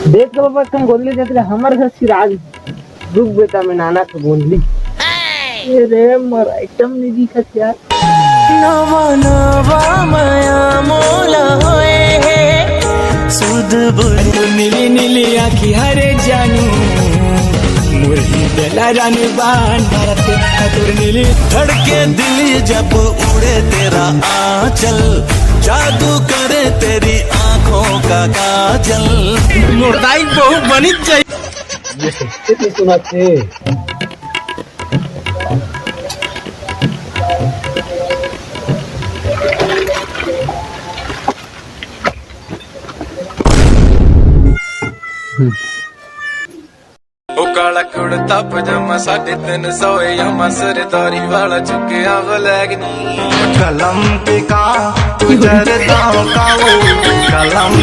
देख तो बाबा तुम गोंदली देख रहे हमारे घर सिराज रुक बेटा मैं नाना को गोंदली अरे मर आइटम नहीं दिखत यार नवा नवा माया मोला होए है सुध बुध नीली नीली आँखी हरे जानू मुरही बेला रानी बान भारत तुर नीली धड़के दिल जब उड़े तेरा आंचल जादू करे तेरी आँखों का काजल मुर्दाई बहु बनी चाहिए ये कैसे सुना थे काला कुड़ता पजामा 350 यामा सरदारी वाला चुके ब्लैक कलम पे का गुजरता का वो कलम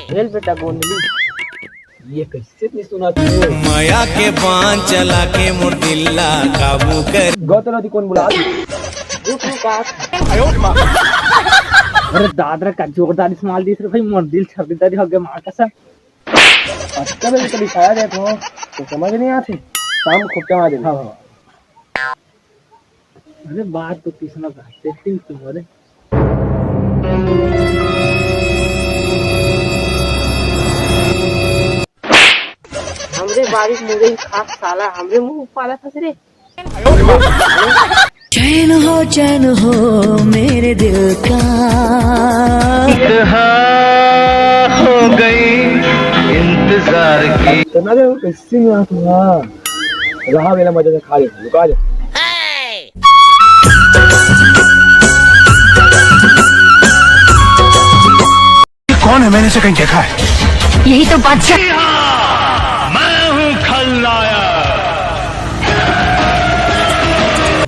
चल बेटा गोंदली ये कैसे नहीं सुना थे माया के बांध चला के मुर्दिल्ला काबू कर गौतम कौन बुला अरे दादरा का जोरदार इस्तेमाल दी भाई मोर दिल छबीदारी हो गया मां का अच्छा भी कभी खाया जाए तो समझ नहीं आती शाम खूब क्या दे हाँ अरे बात तो किसना कहते तुम्हारे हमरे बारिश मुझे खास साला हमरे मुंह पाला था रे चैन हो मेरे दिल का हो गई इंतजार की सुना दे कैसे नहीं आता रहा मेरा मजा से खा ले रुका जा कौन है मैंने से कहीं देखा है यही तो बात है मैं हूँ खलनायक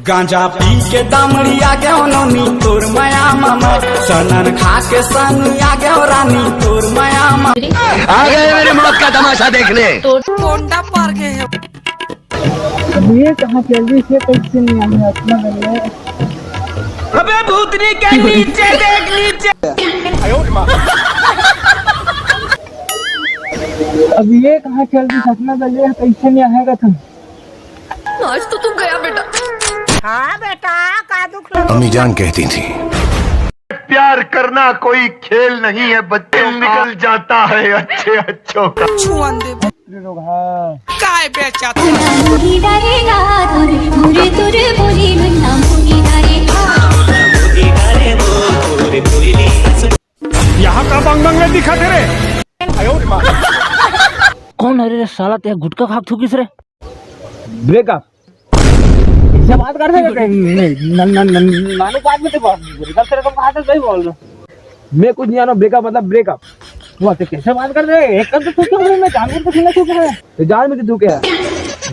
गांजा पी के दामड़ी आ गया नोनी तोर माया मामा सनन खा के सनी आ गया रानी तोर माया मामा आ गए मेरे मौत का तमाशा देखने टोंडा पार गए हैं अब ये कहाँ जल्दी से कैसे नहीं आने अपना गले अबे भूतनी के नीचे देख नीचे अब ये कहाँ जल्दी सपना गले कैसे नहीं आएगा तुम आज तो तुम गया बेटा हाँ बेटा का दुख अम्मी जान कहती थी प्यार करना कोई खेल नहीं है बच्चों निकल जाता है अच्छे अच्छों का छुआन दे लोग हाँ काय बेचा मुरी डारेगा मुरे तुरे बोली मन्ना मुरी डारेगा यहाँ का बंग बंग में दिखा तेरे कौन अरे साला ते गुटका खाक थूकिस रे ब्रेकअप इससे बात कर रहे नानू बात में तो ब्रेकअप तेरे को कहा था सही बोल रहा मैं कुछ नहीं जाना ब्रेकअप मतलब ब्रेकअप वो तो कैसे बात कर रहे एक कर तो थूके मैं जानवर तो खिला थूके है तो जान में क्यों थूके है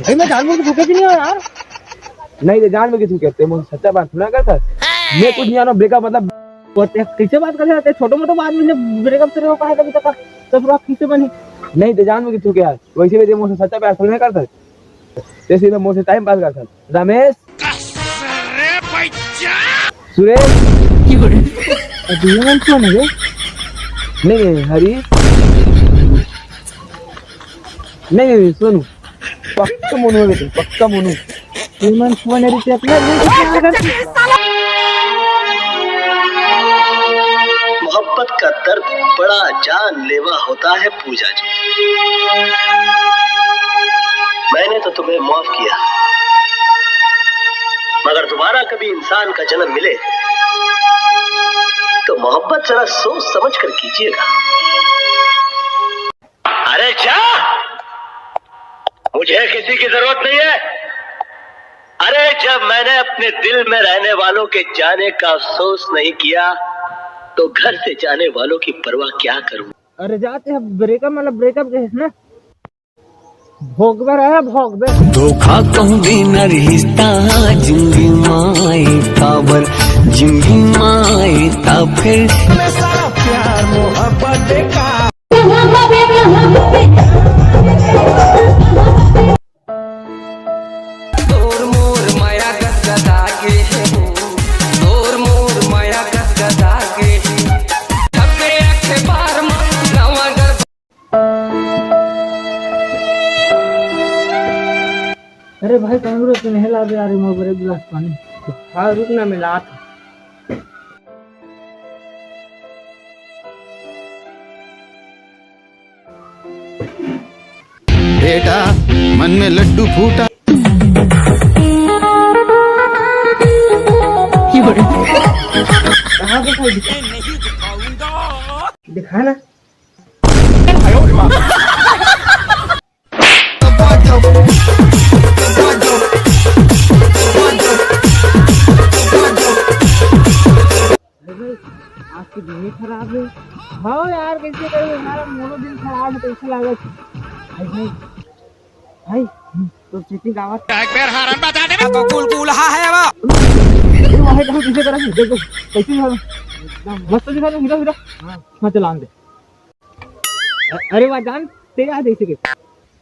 भाई मैं जानवर तो थूके नहीं हो यार नहीं तो जान में क्यों थूके मुझे सच्चा बात सुना करता मैं कुछ नहीं जाना ब्रेकअप मतलब कैसे बात कर रहे थे छोटे मोटे बात में ब्रेकअप तेरे को कहा था अभी तक तो बात किससे बनी नहीं तो जान में क्यों थूके यार वैसे भी मुझसे सच्चा प्यार सुनने करता जैसे मैं मुझसे टाइम पास करता रमेश सुरेश कौन है नहीं हरी नहीं सोनू पक्का मोनू है पक्का मोनू कौन है मोहब्बत का दर्द बड़ा जानलेवा होता है पूजा जी मैंने तो तुम्हें माफ किया मगर दोबारा कभी इंसान का जन्म मिले तो मोहब्बत जरा सोच समझ कर कीजिएगा। अरे क्या मुझे किसी की जरूरत नहीं है। अरे जब मैंने अपने दिल में रहने वालों के जाने का अफसोस नहीं किया तो घर से जाने वालों की परवाह क्या करूं। अरे जाते हैं ब्रेकअप मतलब ब्रेकअप है ना भोगवर है भोगवर धोखा कहूँ भी न रिश्ता जिंदगी माए काबर जिंदगी माए ता फिर मैं सारा प्यार मोहब्बत का तोर मोर माया गदा के तोर मोर माया गदा के थके रखे बार नवा अरे भाई कांगरो तो नहीं ला दे यार मोर एक गिलास पानी। हाँ रुक ना मिला। बेटा मन में लड्डू फूटा कहाँ पे कोई दिखा ना। आज की दिन ही खराब है। हाँ यार कैसे करें, हमारा मोनो दिन खराब है तो ऐसा लगा। भाई भाई भाई तो चीटिंग आवाज पैर हारन बता दे तो कुल है वो वाहे हम कैसे करें देखो कैसे है मस्त दिखा दे। हीरा हीरा हां चला दे। अरे वाह जान तेरे आ देखे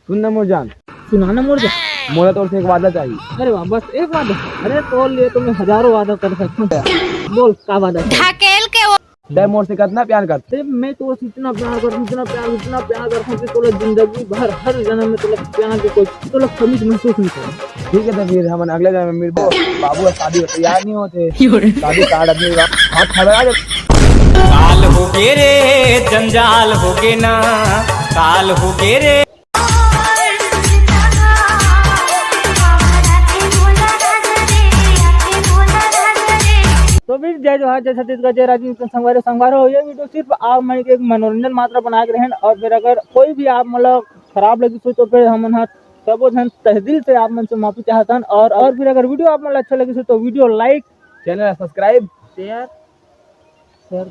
सुन ना मोर जान, सुनाना मोर जान, मोरा तोर से एक वादा चाहिए। अरे वाह बस एक वादा। अरे तोर लिए तो मैं हजारों वादा कर सकता हूं। बोल का वादा ढकेल के वो दे मोर से कितना प्यार करते। मैं तो इतना प्यार करता हूं, इतना प्यार करता हूं कि तोला जिंदगी भर हर जन्म में तोला प्यार के कोई तोला कमी महसूस नहीं करूं। ठीक है तो फिर हम अगले जन्म में मेरे बाबू का शादी तैयार नहीं होते, शादी कार्ड अपने हाथ खड़ा दे। काल हो गे रे जंजाल हो गे ना, काल हो गे रे। तो फिर जय जोहार जय छत्तीसगढ़ जय राजनीति संगवार हो। ये वीडियो सिर्फ आप मन के एक मनोरंजन मात्र बना के रहें। और फिर अगर कोई भी आप मतलब खराब लगी तो फिर हम सबो जन तहे दिल से आप मन से माफी चाहता हूं। और फिर अगर वीडियो आप मतलब अच्छा लगी तो video like, channel subscribe, share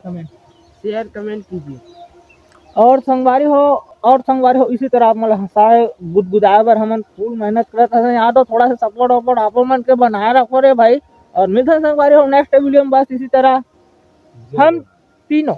comment कीजिए। और संगवारी हो इसी तरह आप मतलब हंसाए गुदगुदाए बर हमन फुल मेहनत करत हन। यहाँ तो थोड़ा सा सपोर्ट वपोर्ट आप मन के बनाए रखो रे भाई। और मिलते हैं संगवारी हो नेक्स्ट वीडियो में। बस इसी तरह हम तीनों